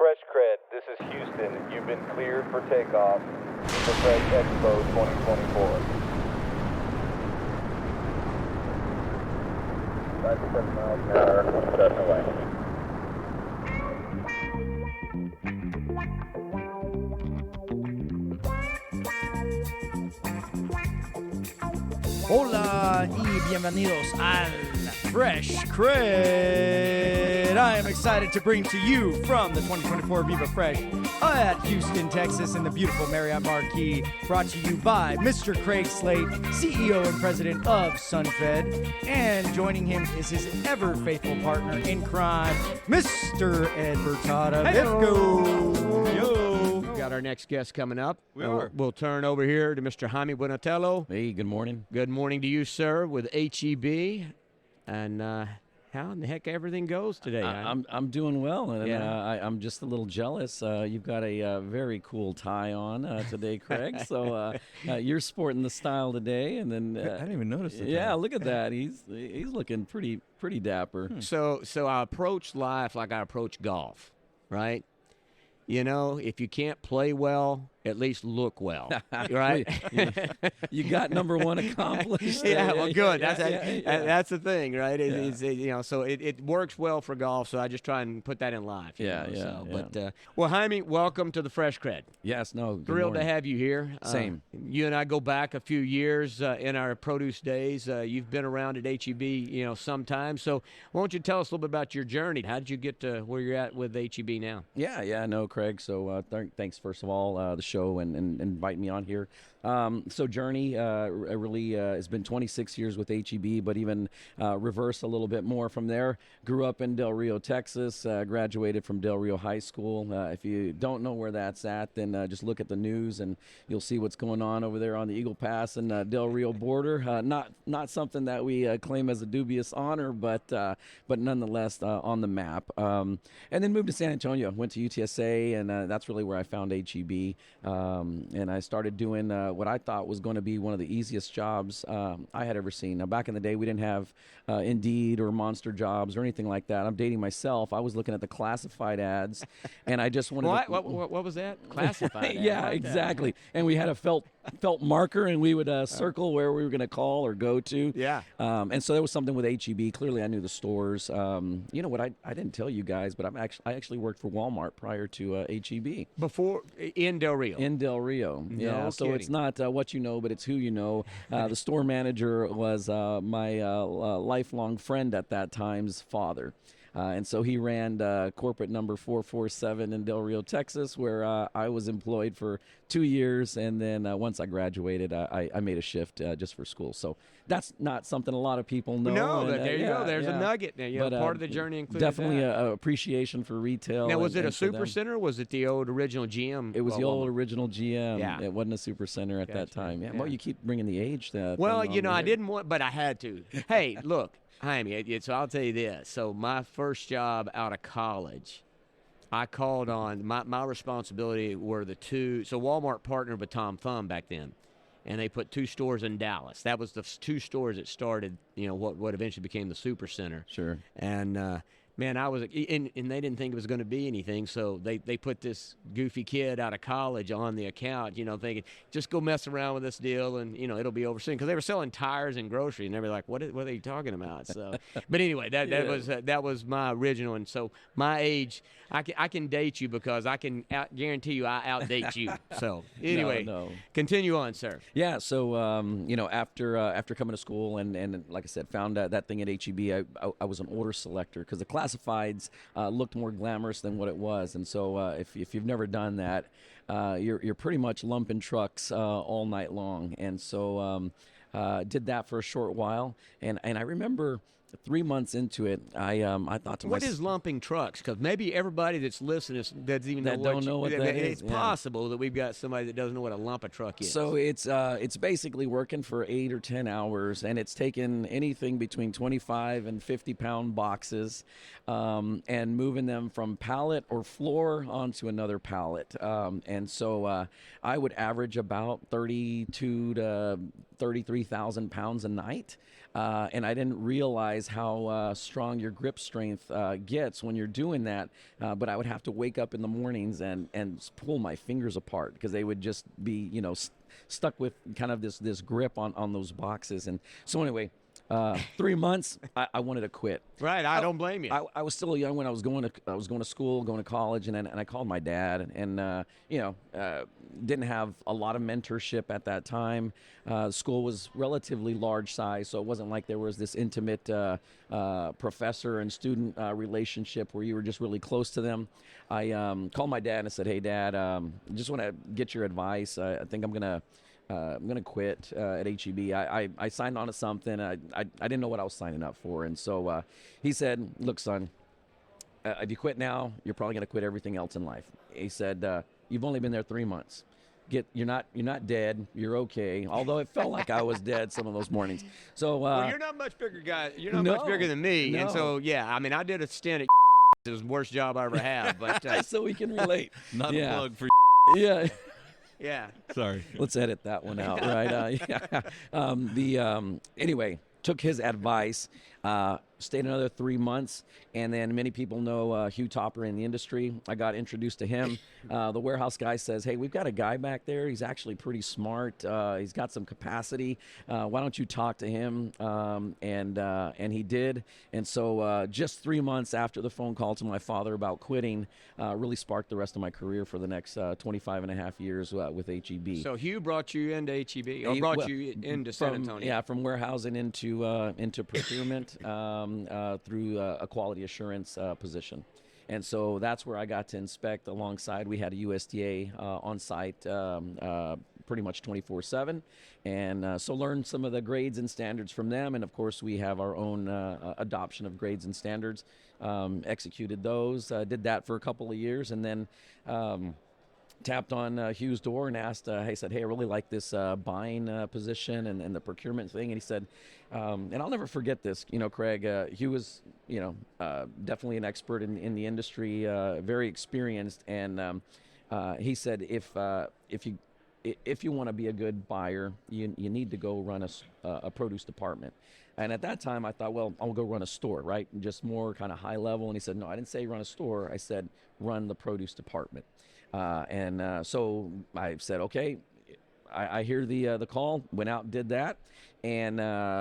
Fresh Cred, this is Houston. You've been cleared for takeoff. Viva Fresh Expo 2024. 5 miles an hour, setting away. Hola y bienvenidos al Fresh Cred. I am excited to bring to you from the 2024 Viva Fresh at Houston, Texas in the beautiful Marriott Marquis, brought to you by Mr. Craig Slate, CEO and President of SunFed, and joining him is his ever faithful partner in crime, Mr. Ed Bertada. Let's go. Yo. Got our next guest coming up. We'll turn over here to Mr. Jaime Buentello. Hey, good morning. Good morning to you, sir, with HEB. And how in the heck everything goes today? I'm doing well, and Yeah. I'm just a little jealous. You've got a very cool tie on today, Craig. So you're sporting the style today, and then I didn't even notice it. yeah, look at that. He's looking pretty dapper. So I approach life like I approach golf, right? You know, if you can't play well, at least look well, right? You got number one accomplished. Yeah, well, good. Yeah, That's the thing, right? Yeah. It's, you know, so it works well for golf. So I just try and put that in life. you Yeah, know, yeah, so. yeah. But well, Jaime, welcome to the Fresh Cred. Yes, no. Good Thrilled to morning. have you here. Same. You and I go back a few years in our produce days. You've been around at HEB, you know, sometime. So why don't you tell us a little bit about your journey? How did you get to where you're at with HEB now? Yeah, no, Craig. So thanks, first of all, the show and inviting me on here. So journey really has been 26 years with HEB, but even reverse a little bit more from there. Grew up in Del Rio, Texas, graduated from Del Rio High School. If you don't know where that's at, then just look at the news and you'll see what's going on over there on the Eagle Pass and Del Rio border. Not something that we claim as a dubious honor, but nonetheless on the map. And then moved to San Antonio, went to UTSA, and that's really where I found HEB. And I started doing what I thought was going to be one of the easiest jobs I had ever seen. Now, back in the day, we didn't have Indeed or Monster Jobs or anything like that. I'm dating myself. I was looking at the classified ads, and I just wanted to... What was that? Classified. Yeah, exactly. And we had a felt marker, and we would circle where we were going to call or go to. Yeah. And so there was something with HEB. Clearly, I knew the stores. You know what? I didn't tell you guys, but I actually worked for Walmart prior to HEB. Before, in Del Rio. In Del Rio, yeah. No So kidding. it's not what you know, but it's who you know. The store manager was my lifelong friend at that time's father. And so he ran corporate number 447 in Del Rio, Texas, where I was employed for 2 years. And then once I graduated, I made a shift just for school. So that's not something a lot of people know. No, and, but there you go. yeah, There's yeah. a nugget. Now, you know, But, part of the journey included definitely that. a appreciation for retail. Now, was it a and for them. super center or was it the old original GM? It was the old Walmart? original GM. Yeah. It wasn't a super center at that Gotcha. time. Yeah. Yeah. Well, you keep bringing the age. Well, thing you on know, me I here. didn't want, but I had to. Hey, look, Jaime, so I'll tell you this. So my first job out of college, I called on, my responsibility were the two, so Walmart partnered with Tom Thumb back then, and they put 2 stores in Dallas. That was the 2 stores that started, you know, what eventually became the super center. Sure. And man, I was, and they didn't think it was going to be anything, so they put this goofy kid out of college on the account, you know, thinking, just go mess around with this deal, and, you know, it'll be over soon. Because they were selling tires and groceries, and they were like, what are you talking about? So, but anyway, that was my original, and so my age, I can date you because I can guarantee you I outdate you. So anyway, No. Continue on, sir. Yeah, so you know, after coming to school and like I said, found that thing at HEB, I was an order selector because the classifieds looked more glamorous than what it was, and so if you've never done that, you're pretty much lumping trucks all night long, and so did that for a short while, and I remember 3 months into it, I thought to myself, What is lumping trucks? Because maybe everybody that's listening doesn't even That know don't know what that It's is, yeah. possible that we've got somebody that doesn't know what a lump of truck is. So it's basically working for 8 or 10 hours, and it's taking anything between 25 and 50-pound boxes and moving them from pallet or floor onto another pallet. And so I would average about 32 to 33,000 pounds a night. And I didn't realize how strong your grip strength gets when you're doing that. But I would have to wake up in the mornings and pull my fingers apart because they would just be, stuck with kind of this grip on those boxes. And so anyway, 3 months, I wanted to quit. Right, I don't blame you. I was still young when I was going to school, going to college, and I called my dad, and didn't have a lot of mentorship at that time. School was relatively large size, so it wasn't like there was this intimate professor and student relationship where you were just really close to them. I called my dad and I said, "Hey, Dad, just want to get your advice. I think I'm gonna quit at HEB. I signed on to something. I didn't know what I was signing up for. And so he said, look, son, if you quit now, you're probably going to quit everything else in life. He said, you've only been there 3 months. You're not dead. You're okay. Although it felt like I was dead some of those mornings. So well, you're not much bigger guy. You're not much bigger than me. No. And so, yeah, I mean, I did a stint at it was the worst job I ever had. But so we can relate. Not a plug for Yeah. yeah. Sorry. Let's edit that one out, right? Anyway, took his advice, stayed another 3 months, and then many people know Hugh Topper in the industry. I got introduced to him. The warehouse guy says, hey, we've got a guy back there. He's actually pretty smart. He's got some capacity. Why don't you talk to him? And he did. And so just 3 months after the phone call to my father about quitting, really sparked the rest of my career for the next 25 and a half years with HEB. So Hugh brought you into HEB, or brought you into San Antonio? Yeah, from warehousing into procurement through a quality assurance position. And so that's where I got to inspect alongside. We had a USDA on site pretty much 24/7. And so learned some of the grades and standards from them. And of course, we have our own adoption of grades and standards. Executed those, did that for a couple of years, and then tapped on Hugh's door and asked, he said, hey, I really like this buying position and the procurement thing. And he said, and I'll never forget this, Craig, Hugh was, definitely an expert in the industry, very experienced. And he said, if you want to be a good buyer, you need to go run a produce department. And at that time, I thought, well, I'll go run a store, right? Just more kind of high level. And he said, no, I didn't say run a store. I said, run the produce department. So I said, okay, I hear the call, went out and did that, and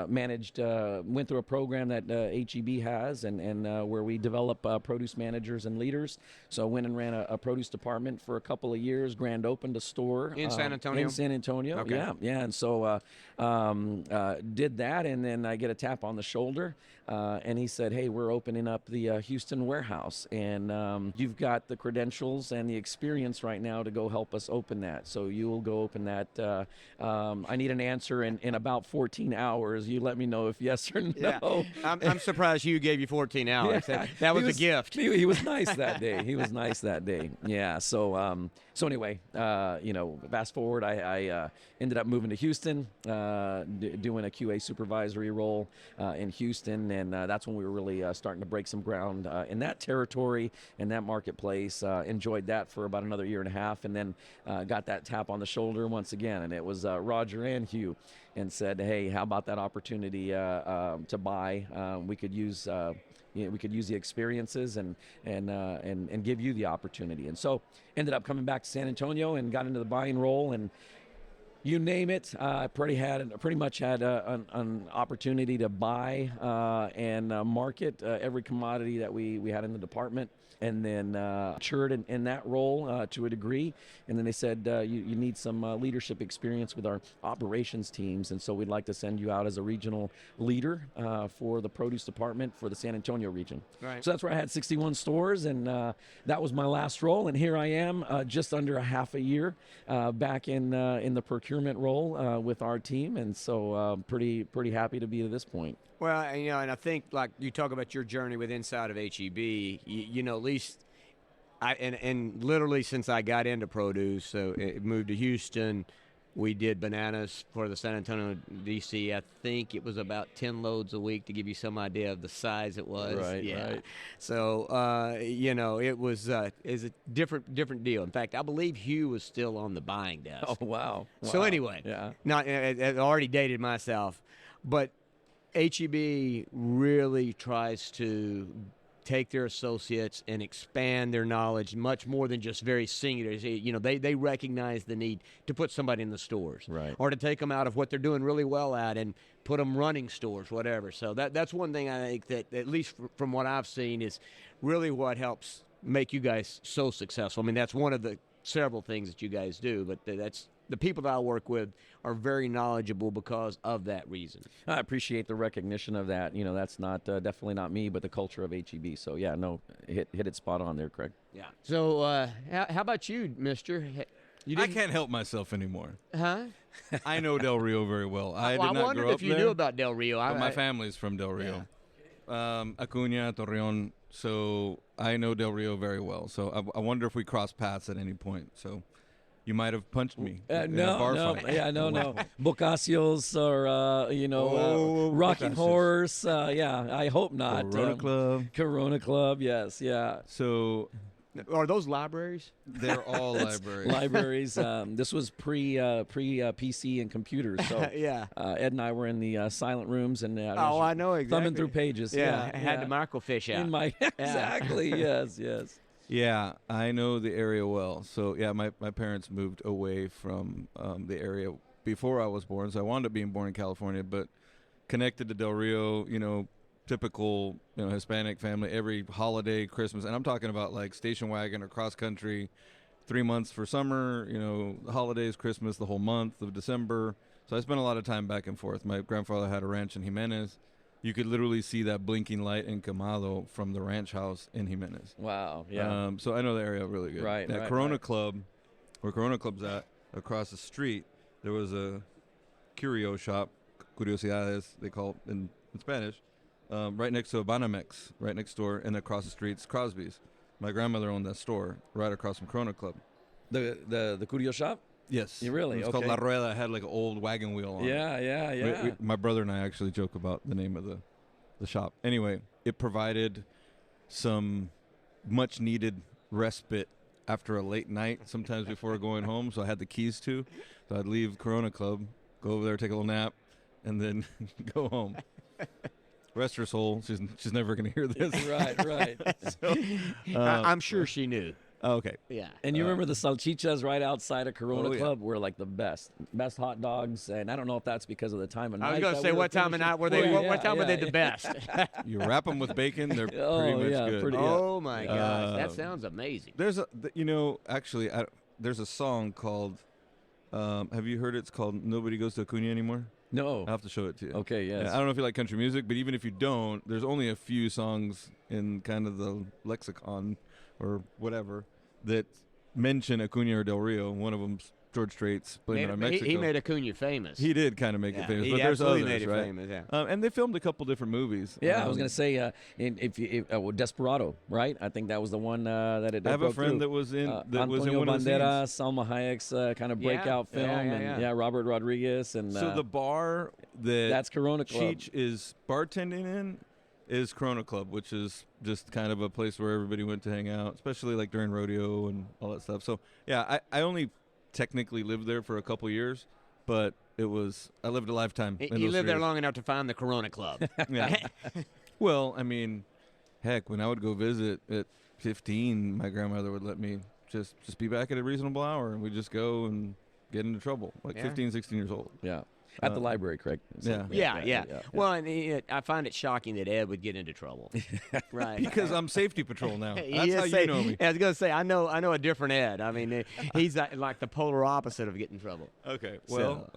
went through a program that HEB has and where we develop produce managers and leaders. So went and ran a produce department for a couple of years, grand opened a store. In San Antonio? In San Antonio, Okay. yeah. And so did that, and then I get a tap on the shoulder, and he said, hey, we're opening up the Houston warehouse, and you've got the credentials and the experience right now to go help us open that. So you will go open that. I need an answer in about 14 hours. You let me know if yes or no. Yeah. I'm surprised Hugh gave you 14 hours. Yeah. That was a gift. He was nice that day. Yeah. So anyway, fast forward, I ended up moving to Houston, doing a QA supervisory role in Houston, and that's when we were really starting to break some ground in that territory, in that marketplace. Enjoyed that for about another year and a half, and then got that tap on the shoulder once again, and it was Roger and Hugh, and said, hey, how about that opportunity to buy? We could use we could use the experiences and give you the opportunity. And so ended up coming back to San Antonio and got into the buying role, and you name it, pretty much had an opportunity to buy and market every commodity that we had in the department, and then matured in that role to a degree. And then they said, you need some leadership experience with our operations teams, and so we'd like to send you out as a regional leader for the produce department for the San Antonio region. Right. So that's where I had 61 stores, and that was my last role. And here I am, just under a half a year back in the procurement role with our team, and so pretty happy to be to this point. Well, and I think, like, you talk about your journey with inside of HEB, at least and literally since I got into produce, so it moved to Houston, We did bananas for the San Antonio DC. I think it was about 10 loads a week to give you some idea of the size it was. Right. So, it was is a different deal. In fact, I believe Hugh was still on the buying desk. Oh, wow. So anyway, I already dated myself, but HEB really tries to take their associates and expand their knowledge much more than just very singular. They recognize the need to put somebody in the stores, Right. or to take them out of what they're doing really well at and put them running stores, whatever. So that's one thing I think that, at least from what I've seen, is really what helps make you guys so successful. I mean, that's one of the several things that you guys do, but that's the people that I work with are very knowledgeable because of that reason. I appreciate the recognition of that. That's not definitely not me, but the culture of HEB. So yeah, no, hit it spot on there, Craig. Yeah. So how about you, Mister? I can't help myself anymore. Huh? I know Del Rio very well. I did not wondered grow up if you there, knew about Del Rio. but my family's from Del Rio. Acuña, Torreon. So I know Del Rio very well. So I wonder if we cross paths at any point. So you might have punched me in a bar fight. No. Bocacios or Rocking Bocacios. Horse. I hope not. Corona Club. Corona Club, yes, yeah. So Are those libraries? they're all libraries. Libraries. This was pre PC and computers. So Yeah. Ed and I were in the silent rooms and I know exactly. thumbing through pages. Yeah, I had the microfiche out. in my exactly. Yes. Yeah, I know the area well. So, yeah, my parents moved away from the area before I was born. So I wound up being born in California, but connected to Del Rio, typical Hispanic family, every holiday, Christmas. And I'm talking about like station wagon or cross country, 3 months for summer, holidays, Christmas, the whole month of December. So I spent a lot of time back and forth. My grandfather had a ranch in Jimenez. You could literally see that blinking light in Camado from the ranch house in Jimenez. Wow. Yeah. So I know the area really good. Right, That right, Corona right. Club, where Corona Club's at, across the street, there was a curio shop, curiosidades, they call it in Spanish, right next to a Banamex, right next door, and across the street's Crosby's. My grandmother owned that store right across from Corona Club. The Curio shop. Yes. You really? It's called Okay. La Rueda. It had like an old wagon wheel on it. Yeah. My brother and I actually joke about the name of the shop. Anyway, it provided some much needed respite after a late night, sometimes before going home. So I had the keys to. So I'd leave Corona Club, go over there, take a little nap, and then go home. Rest her soul. She's never going to hear this. Right. I'm sure she knew. Okay. Yeah. And you remember the salchichas right outside of Corona Oh, yeah. Club were like the best hot dogs, and I don't know if that's because of the time of night. I was going to that say, we were what time of finishing. night were they? Yeah, what time were they the best? You wrap them with bacon, they're Oh, pretty much yeah, good. pretty- Oh my gosh, that Um, sounds amazing. There's actually, there's a song called, have you heard it? It's called Nobody Goes to Acuña Anymore. No. I'll have to show it to you. Okay, yes. Yeah, I don't know if you like country music, but even if you don't, there's only a few songs in kind of the lexicon or whatever that mention Acuña or Del Rio. One of them's George Strait's Blame It on Mexico. He made Acuña famous. He did kind of make it famous, he but there's absolutely others, made it right? famous, yeah. And they filmed a couple different movies. Yeah, I was gonna say, Desperado, right? I think that was the one that it. I have a broke friend through. that was in that was in Antonio one of the Banderas, scenes. Salma Hayek's kind of Yeah, breakout film, yeah. and Robert Rodriguez, and So the bar that that's Corona Club. Cheech is bartending in is Corona Club, which is just kind of a place where everybody went to hang out, especially like during rodeo and all that stuff. So yeah, I only technically lived there for a couple years, but I lived a lifetime. in You those lived there years. long enough to find the Corona Club. Yeah. Well, I mean, heck, when I would go visit at 15, my grandmother would let me just be back at a reasonable hour, and we'd just go and get into trouble, like Yeah. 15, 16 years old. Yeah, at the library, Craig. So, Yeah. Well, and I find it shocking that Ed would get into trouble. Right. Because I'm safety patrol now. He That's is how you know me. I was going to say, I know a different Ed. I mean, he's like the polar opposite of getting in trouble. Okay. Well,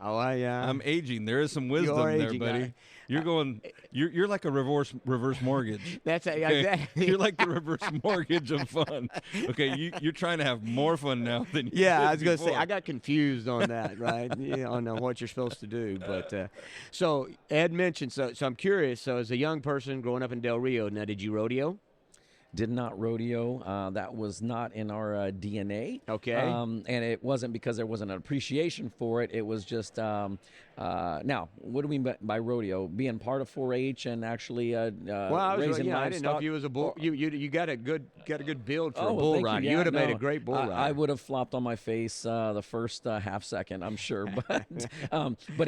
Oh, I'm aging. There is some wisdom You're there, aging, buddy. You're going. You're like a reverse mortgage. That's Okay? exactly. You're like the reverse mortgage of fun. Okay, you're trying to have more fun now than you Yeah, did I was going to say, before. I got confused on that, right? On what you're supposed to do. But so Ed mentioned, so I'm curious. So as a young person growing up in Del Rio, now did you rodeo? did not rodeo. That was not in our DNA. Okay. And it wasn't because there wasn't an appreciation for it. It was just now, what do we mean by rodeo? Being part of 4-H and actually raising I didn't know livestock. if you was a bull. You got a good build for a well, bull thank rider. you. You would have Yeah, made no, a great bull rider. I would have flopped on my face the first half second, I'm sure, but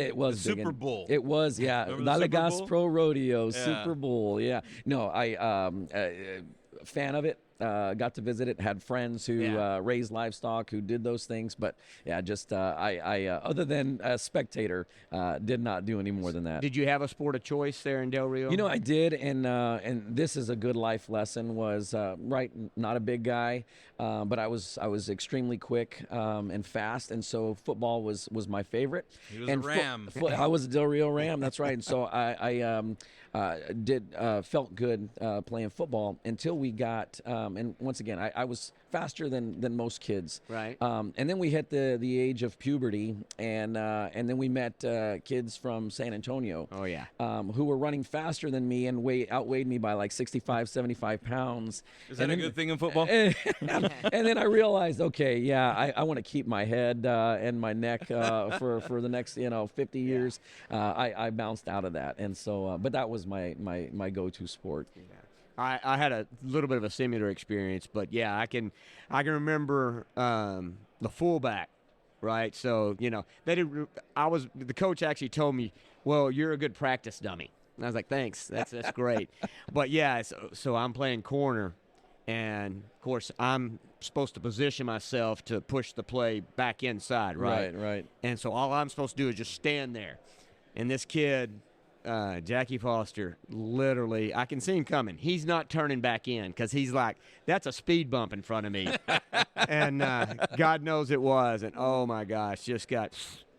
it was The big. Super Bowl. It was, yeah. Remember the Super Dalegas Bowl? Pro Rodeo, Yeah. Super Bowl, yeah. No, I fan of it. Got to visit it. Had friends who raised livestock, who did those things. But yeah, just I other than a spectator, did not do any more than that. Did you have a sport of choice there in Del Rio? You know, I did, and this is a good life lesson. Was not a big guy, but I was extremely quick and fast, and so football was my favorite. He was and a Ram. I was a Del Rio Ram. That's right. And so I felt good playing football until we got. And once again, I was faster than most kids. Right. And then we hit the age of puberty, and then we met kids from San Antonio. Oh, yeah. Who were running faster than me and outweighed me by like 65, 75 pounds. Is that a good thing in football? And then I realized, okay, yeah, I want to keep my head and my neck for the next 50 years. I bounced out of that, and so but that was my go-to sport. I had a little bit of a similar experience, but yeah, I can remember the fullback, right? So the coach actually told me, well, you're a good practice dummy. And I was like, thanks, that's great. But yeah, so I'm playing corner, and of course I'm supposed to position myself to push the play back inside, right? Right. And so all I'm supposed to do is just stand there, and this kid. Jackie Foster, literally, I can see him coming. He's not turning back in because he's like, that's a speed bump in front of me. And God knows it was. And, oh, my gosh, just got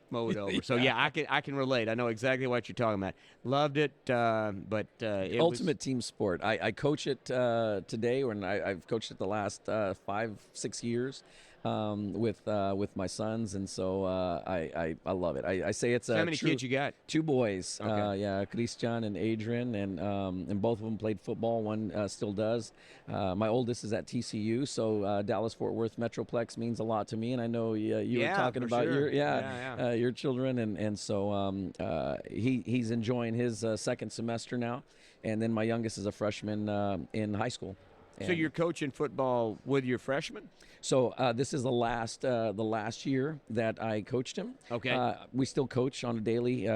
mowed over. So, yeah, I can relate. I know exactly what you're talking about. Loved it, but it Ultimate team sport. I coach it today, and I've coached it the last 5-6 years. With my sons, and so I love it. I say it's So how many kids you got? 2 boys. Okay. Christian and Adrian, and both of them played football. One still does. My oldest is at TCU, so Dallas Fort Worth Metroplex means a lot to me, and I know you were talking for about sure. your children, and so he's enjoying his second semester now, and then my youngest is a freshman in high school. So you're coaching football with your freshmen? So this is the last year that I coached him. Okay. We still coach on a daily,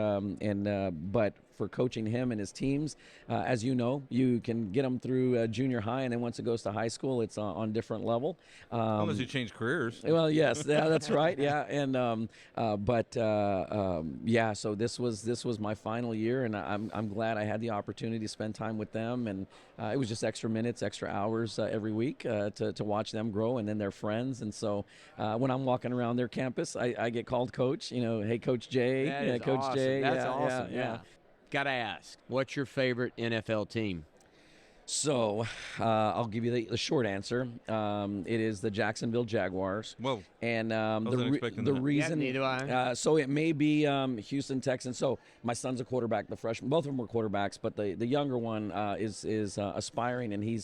but for coaching him and his teams, as you know, you can get them through junior high, and then once it goes to high school, it's on a different level. Unless you change careers. Well, yes, that's right. Yeah, and so this was my final year, and I'm glad I had the opportunity to spend time with them, and it was just extra minutes, extra hours every week to watch them grow, and then their friends. And so when I'm walking around their campus, I get called coach. Hey, Coach Jay. That is Coach awesome. Jay. That's awesome. Yeah. Gotta ask, what's your favorite NFL team? So I'll give you the short answer. It is the Jacksonville Jaguars. Whoa. And wasn't expecting the that. reason, Yeah, neither I. so it may be Houston Texans. So my son's a quarterback. The freshman, both of them were quarterbacks, but the younger one is aspiring, and he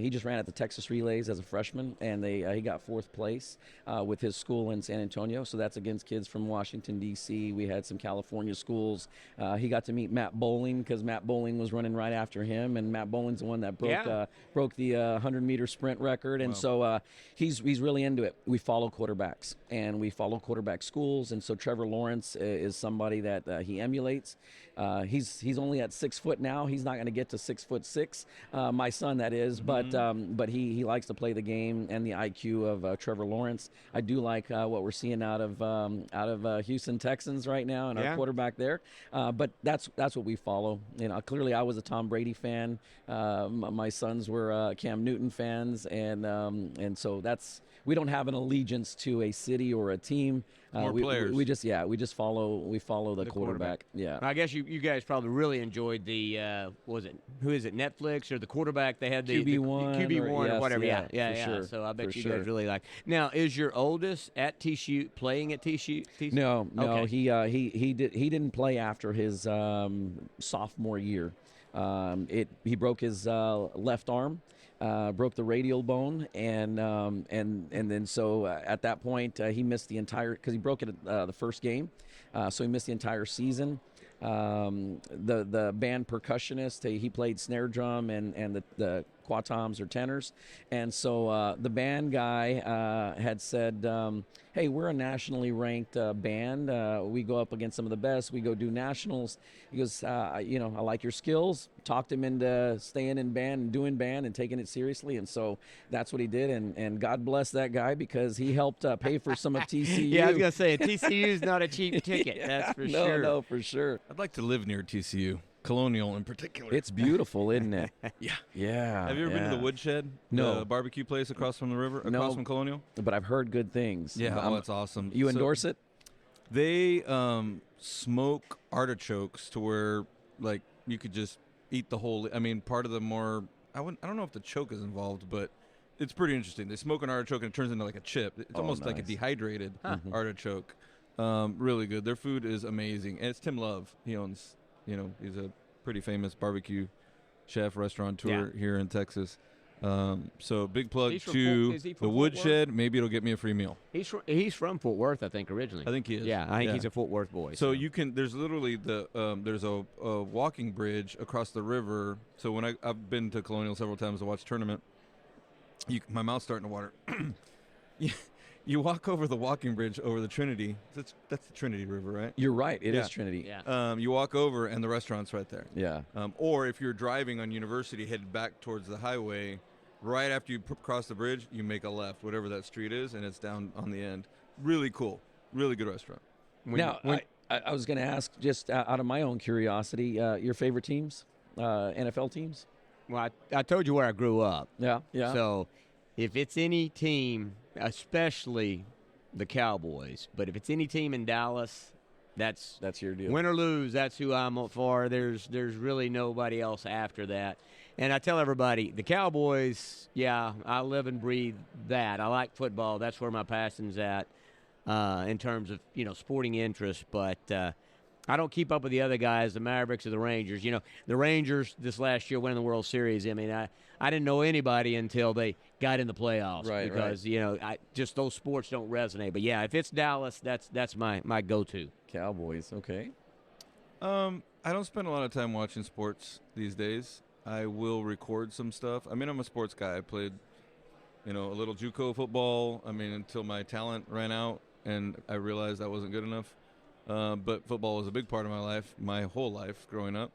just ran at the Texas Relays as a freshman, and he got 4th place with his school in San Antonio. So that's against kids from Washington D.C. We had some California schools. He got to meet Matt Bowling because Matt Bowling was running right after him, and Matt Bowling's the one that broke the 100-meter sprint record, and so he's really into it. We follow quarterbacks, and we follow quarterback schools, and so Trevor Lawrence is somebody that he emulates. He's only at 6 foot now. He's not going to get to 6'6", my son that is, but he likes to play the game and the IQ of Trevor Lawrence. I do like what we're seeing out of Houston Texans right now, and our quarterback there. But that's what we follow. Clearly I was a Tom Brady fan. My sons were Cam Newton fans, and so we don't have an allegiance to a city or a team. More players. We just follow the quarterback. Yeah. I guess you guys probably really enjoyed the who is it, Netflix or the quarterback they had the QB1 QB1 or whatever. yeah, Yeah. for sure, So I bet for you sure. guys really like. Now, is your oldest at TCU playing at TCU? No, Okay. he didn't play after his sophomore year. He broke his left arm. broke the radial bone, and then so at that point he missed the entire, because he broke it the first game, so he missed the entire season. The band percussionist, he played snare drum and the quatoms or tenors, and so the band guy had said, hey, we're a nationally ranked band, we go up against some of the best, we go do nationals. He goes, I like your skills. Talked him into staying in band and doing band and taking it seriously, and so that's what he did, and God bless that guy, because he helped pay for some of TCU. Yeah, I was gonna say TCU is not a cheap ticket. Yeah, that's for sure. No, for sure. I'd like to live near TCU, Colonial in particular. It's beautiful, isn't it? Yeah. Yeah. Have you ever been to the Woodshed? No. The barbecue place across from the river, across from Colonial? But I've heard good things. Yeah, it's awesome. You endorse it? They smoke artichokes to where, like, you could just eat the whole. I mean, part of the more. I don't know if the choke is involved, but it's pretty interesting. They smoke an artichoke and it turns into like a chip. It's almost like a dehydrated artichoke. Really good. Their food is amazing, and it's Tim Love. He owns. He's a pretty famous barbecue chef, restaurateur here in Texas. So big plug to the Woodshed. Maybe it'll get me a free meal. He's from Fort Worth, I think, originally. I think he is. Yeah, I think he's a Fort Worth boy. So you can. There's literally there's a walking bridge across the river. So when I've been to Colonial several times to watch tournament, my mouth's starting to water. You walk over the walking bridge over the Trinity. That's the Trinity River, right? You're right. It is Trinity. Yeah. You walk over and the restaurant's right there. Yeah. Or if you're driving on University headed back towards the highway, right after you cross the bridge, you make a left, whatever that street is, and it's down on the end. Really cool. Really good restaurant. I was going to ask, just out of my own curiosity, your favorite teams, NFL teams? Well, I told you where I grew up. Yeah. So if it's any team, especially the Cowboys, but if it's any team in Dallas, that's your deal. Win or lose, that's who I'm for. There's really nobody else after that. And I tell everybody, the Cowboys, I live and breathe that. I like football. That's where my passion's at in terms of, sporting interest. But I don't keep up with the other guys, the Mavericks or the Rangers. The Rangers this last year winning the World Series. I mean, I didn't know anybody until they got in the playoffs because, just those sports don't resonate. But, if it's Dallas, that's my go-to. Cowboys, okay. I don't spend a lot of time watching sports these days. I will record some stuff. I mean, I'm a sports guy. I played, a little JUCO football. I mean, until my talent ran out and I realized that wasn't good enough. But football was a big part of my life, my whole life growing up.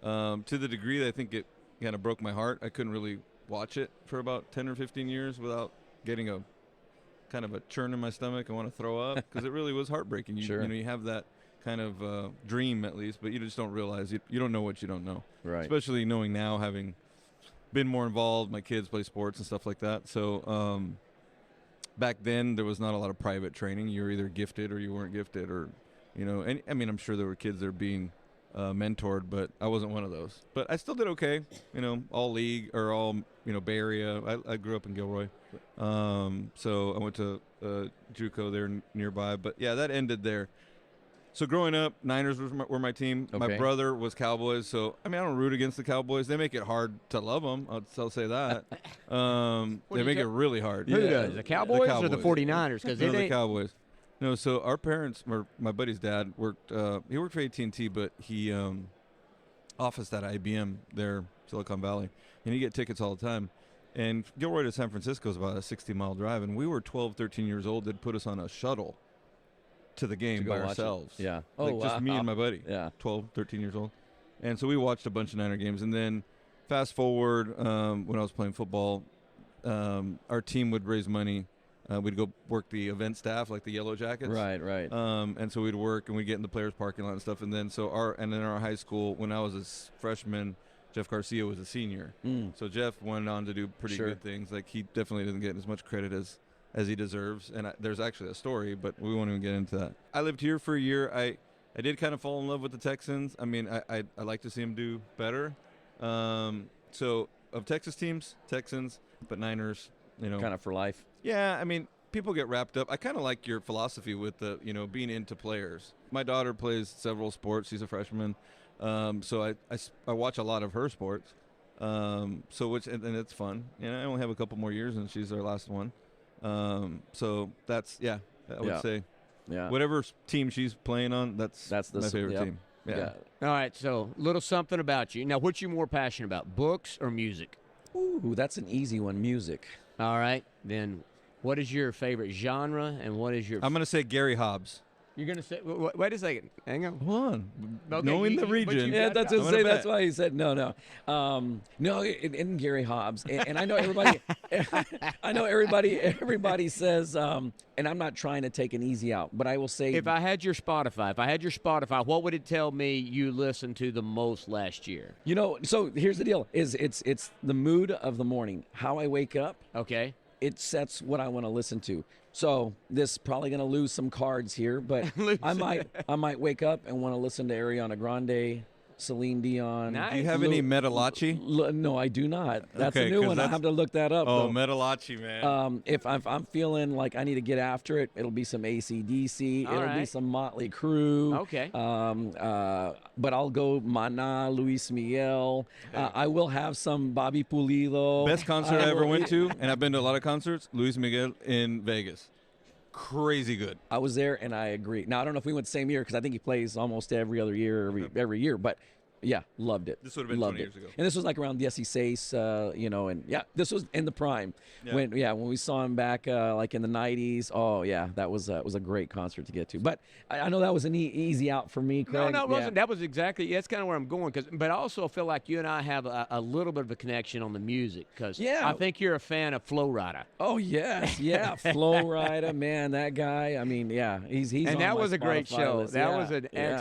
To the degree that I think it kind of broke my heart. I couldn't really watch it for about 10 or 15 years without getting a kind of a churn in my stomach. I want to throw up because it really was heartbreaking. You have that kind of dream at least, but you just don't realize you don't know what you don't know. Right. Especially knowing now, having been more involved, my kids play sports and stuff like that. So back then there was not a lot of private training. You were either gifted or you weren't gifted, or and I mean, I'm sure there were kids that are being mentored, but I wasn't one of those. But I still did okay, all league or all, Bay Area. I grew up in Gilroy. So I went to JUCO there nearby. But yeah, that ended there. So growing up, Niners were my team. Okay. My brother was Cowboys. So, I mean, I don't root against the Cowboys. They make it hard to love them. I'll say that. They make it really hard. Who does? The Cowboys or the 49ers? No, the Cowboys. No, so our parents, or my buddy's dad, worked. He worked for AT&T, but he officed at IBM there, Silicon Valley, and you get tickets all the time. And Gilroy to San Francisco is about a 60-mile drive, and we were 12, 13 years old. They'd put us on a shuttle to the game by ourselves. Yeah. Just me and my buddy. Yeah. 12, 13 years old. And so we watched a bunch of Niner games. And then fast forward, when I was playing football, our team would raise money. We'd go work the event staff, like the Yellow Jackets. Right. And so we'd work, and we'd get in the players' parking lot and stuff. And then in our high school, when I was a freshman, Jeff Garcia was a senior. So Jeff went on to do pretty good things. Like, he definitely didn't get as much credit as he deserves. And there's actually a story, but we won't even get into that. I lived here for a year. I did kind of fall in love with the Texans. I mean, I like to see them do better. So of Texas teams, Texans, but Niners, kind of for life. Yeah, I mean, people get wrapped up. I kind of like your philosophy with the, being into players. My daughter plays several sports. She's a freshman. So I watch a lot of her sports. So which and it's fun. And I only have a couple more years, and she's our last one. So that's I would say whatever team she's playing on, that's my favorite team. Yeah. All right, so little something about you. Now, what you more passionate about, books or music? Ooh, that's an easy one, music. All right, then what is your favorite genre, and what is your... I'm going to say Gary Hobbs. You're going to say... Wait a second. Hang on. Hold on. Okay, Knowing the region. Yeah, that's what I say. That's why he said no. No, in Gary Hobbs, and I know everybody. Everybody says, and I'm not trying to take an easy out, but I will say, If I had your Spotify, what would it tell me you listened to the most last year? So here's the deal: it's the mood of the morning, how I wake up. Okay. It sets what I want to listen to. So this is probably going to lose some cards here, but I might wake up and want to listen to Ariana Grande, Celine Dion. Nice. Do you have any Metalachi? No, I do not. That's Okay, a new 'cause one. I have to look that up. Oh, though. Metalachi, man. If I'm feeling like I need to get after it, it'll be some AC/DC. All It'll be right. some Motley Crue. Okay. But I'll go Mana, Luis Miguel. I will have some Bobby Pulido. Best concert I ever went to, and I've been to a lot of concerts, Luis Miguel in Vegas. Crazy good. I was there, and I agree. Now I don't know if we went the same year because I think he plays almost every other year, every year. But yeah, loved it. This would have been loved 20 it. years ago. And this was like around Jesse Sace, and this was in the prime. Yeah. When we saw him back like in the '90s. Oh yeah, that was a great concert to get to. But I know that was an easy out for me, Craig. No, it wasn't. That was exactly. That's kind of where I'm going. But I also feel like you and I have a little bit of a connection on the music because I think you're a fan of Flo Rida. Oh yes, yeah, Flo Rida, man, that guy. I mean, yeah, he's. And on that my was a great Spotify show. list. That Yeah,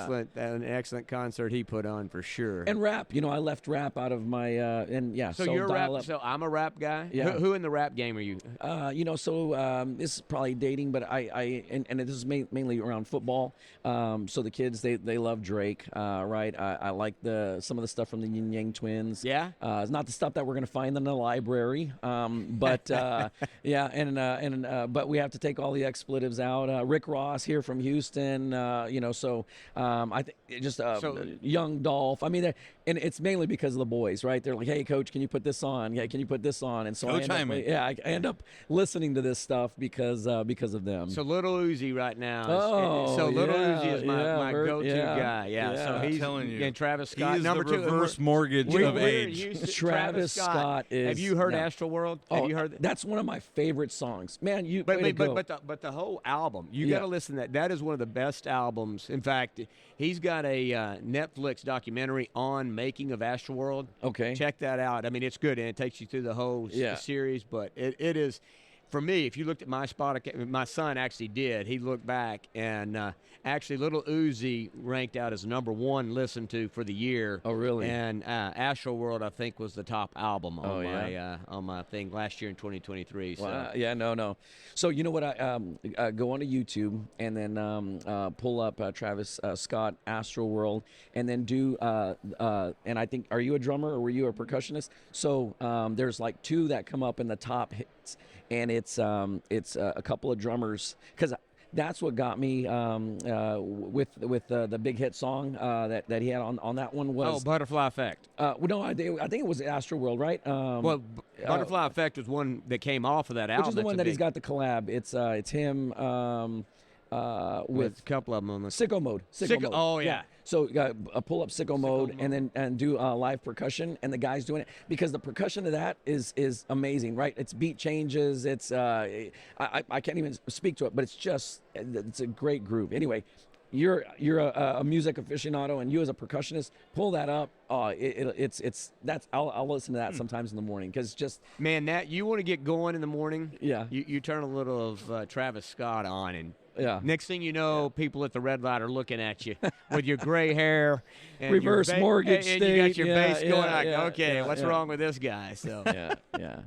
was an yeah. excellent concert he put on for sure. And rap, I left rap out of my So you're a rap. So I'm a rap guy. Yeah. Who in the rap game are you? This is probably dating, but and this is mainly around football. So the kids they love Drake, right? I like some of the stuff from the Yin Yang Twins. Yeah. It's not the stuff that we're gonna find in the library, but but we have to take all the expletives out. Rick Ross here from Houston, I think just Young Dolph. I mean, and it's mainly because of the boys, right? They're like, "Hey, coach, can you put this on? Yeah, can you put this on?" And so Coach Jaime. I end up listening to this stuff because of them. So Little Uzi right now. Little yeah, Uzi is my go-to yeah, guy. Yeah. So I'm he's telling you. and Travis Scott. He is number the two. reverse mortgage of age. Travis Scott is. Have you heard yeah. Astroworld? Have you heard that? That's one of my favorite songs, man. But the whole album, you got to listen to that. That is one of the best albums. In fact, he's got a Netflix documentary on making of Astroworld. Okay. Check that out. I mean, it's good, and it takes you through the whole series. But it is, for me, if you looked at my Spotify, my son actually did. He looked back, and actually Little Uzi ranked out as number one listened to for the year. Oh, really? And Astroworld, I think, was the top album on my thing last year in 2023. So. Wow. Yeah, no. So you know what? I go onto YouTube and then pull up Travis Scott Astroworld, and then do. And I think, are you a drummer or were you a percussionist? So there's like two that come up in the top hits, and it's a couple of drummers because. That's what got me with the big hit song that he had on that one was Butterfly Effect. No, I think it was Astroworld, right? Butterfly Effect was one that came off of that album. Which is the one that he's got the collab. It's him with a couple of them on the Sicko Mode. Sicko Mode. Oh yeah. So pull up Sicko Mode and do live percussion, and the guy's doing it because the percussion of that is amazing, right? It's beat changes. It's I can't even speak to it, but it's a great groove. Anyway, you're a music aficionado, and you as a percussionist, pull that up. I'll listen to that sometimes in the morning because just man, that you want to get going in the morning. Yeah. You turn a little of Travis Scott on and. Yeah. Next thing you know, people at the red light are looking at you with your gray hair, and reverse mortgage and state. you got your bass going. Yeah, what's wrong with this guy? So yeah.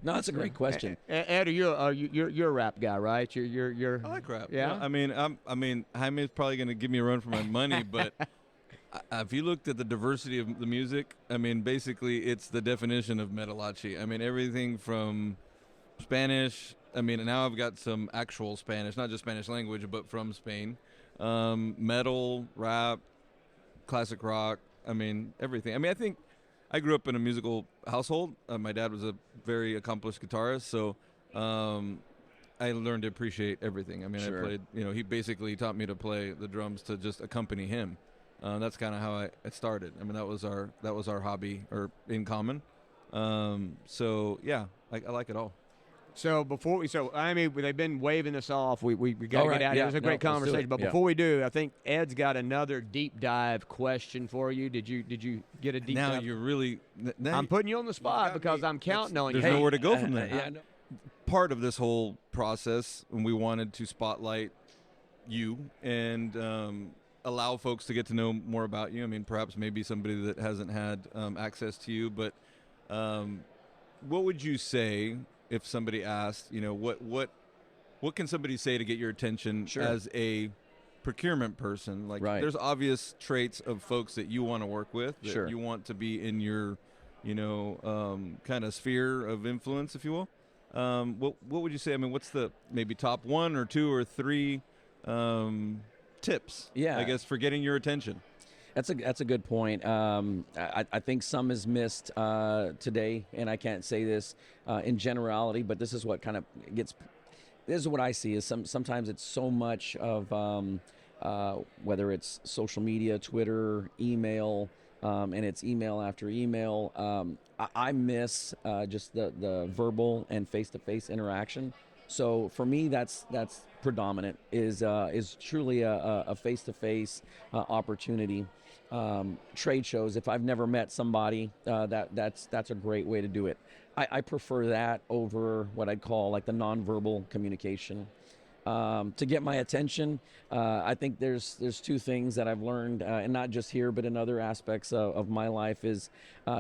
No, that's a great question. Ed, you're a rap guy, right? You're. I like rap. Yeah. I mean, Jaime's probably going to give me a run for my money, but if you looked at the diversity of the music, I mean, basically, it's the definition of Metalachi. I mean, everything from Spanish. I mean, now I've got some actual Spanish, not just Spanish language, but from Spain. Metal, rap, classic rock. I mean, everything. I mean, I think I grew up in a musical household. My dad was a very accomplished guitarist, so I learned to appreciate everything. I mean, Sure. I played, he basically taught me to play the drums to just accompany him. That's kind of how it started. I mean, that was our hobby, or in common. So yeah, I like it all. So I mean, they've been waving us off. We got to All right, get out of yeah, here. It was a great let's do conversation. it, But yeah. before we do, I think Ed's got another deep dive question for you. Did you get a deep Now dive? you're really. Now I'm putting you on the spot got because me. I'm counting on you. There's nowhere to go from there. Yeah, no. Part of this whole process, when we wanted to spotlight you and allow folks to get to know more about you. I mean, perhaps maybe somebody that hasn't had access to you, but what would you say if somebody asked, what can somebody say to get your attention Sure. as a procurement person? Like, Right. there's obvious traits of folks that you want to work with, that Sure. you want to be in your, kind of sphere of influence, if you will. What would you say? I mean, what's the maybe top 1 or 2 or 3 tips? Yeah. I guess, for getting your attention. That's a good point. I think some is missed today, and I can't say this in generality, but this is what kind of gets. This is what I see is sometimes it's so much of whether it's social media, Twitter, email, and it's email after email. I miss just the verbal and face-to-face interaction. So for me, that's predominant. Is truly a face-to-face opportunity. Trade shows. If I've never met somebody, that's a great way to do it. I prefer that over what I'd call like the nonverbal communication. To get my attention, I think there's 2 things that I've learned, and not just here, but in other aspects of my life. Is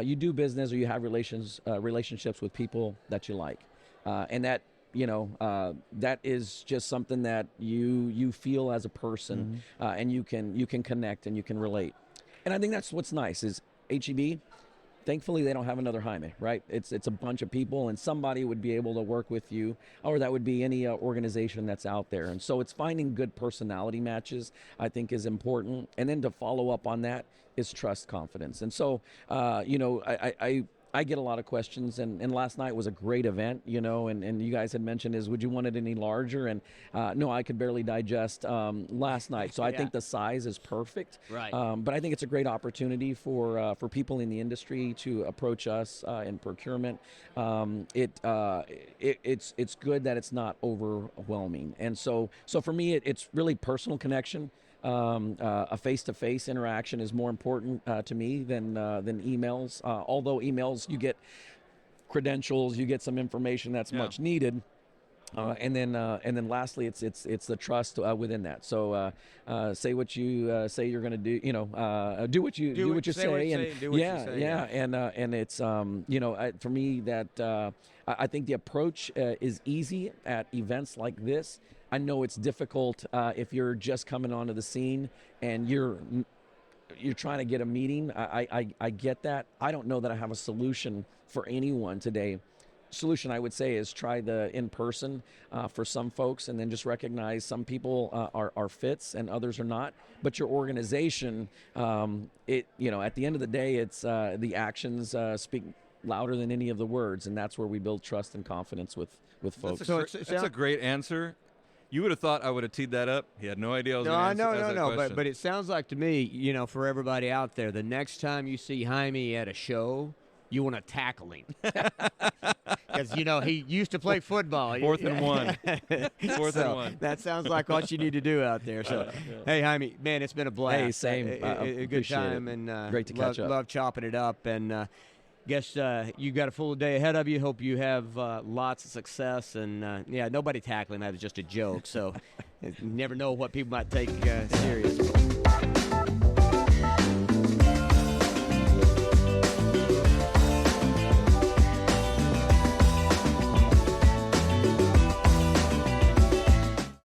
you do business or you have relationships with people that you like, and that. That is just something that you feel as a person, and you can connect and you can relate. And I think that's what's nice is HEB. Thankfully, they don't have another Jaime, right? It's a bunch of people, and somebody would be able to work with you, or that would be any organization that's out there. And so it's finding good personality matches, I think, is important. And then to follow up on that is trust, confidence. And so, I get a lot of questions, and last night was a great event, and you guys had mentioned would you want it any larger? And no, I could barely digest last night. So I think the size is perfect. Right. But I think it's a great opportunity for people in the industry to approach us in procurement. It's good that it's not overwhelming. And so for me, it's really personal connection. A face-to-face interaction is more important to me than emails. Although emails, you get credentials, you get some information that's much needed. And then lastly, it's the trust within that. So say what you say you're going to do. Do what you say, and do what you say, yeah. And it's for me that I think the approach is easy at events like this. I know it's difficult if you're just coming onto the scene and you're trying to get a meeting. I get that. I don't know that I have a solution for anyone today. Solution I would say is try the in-person for some folks, and then just recognize some people are fits and others are not. But your organization, at the end of the day, it's the actions speak louder than any of the words, and that's where we build trust and confidence with folks. That's a great answer. You would have thought I would have teed that up. He had no idea I was going to answer that question. But it sounds like to me, for everybody out there, the next time you see Jaime at a show, you want to tackle him. Because, he used to play football. 4th and 1. 4th and 1. That sounds like what you need to do out there. So, hey, Jaime, man, it's been a blast. Hey, same. A good time. It. And great to catch up. Love chopping it up. And guess you got a full day ahead of you. Hope you have lots of success. And, nobody tackling that is just a joke. So you never know what people might take serious.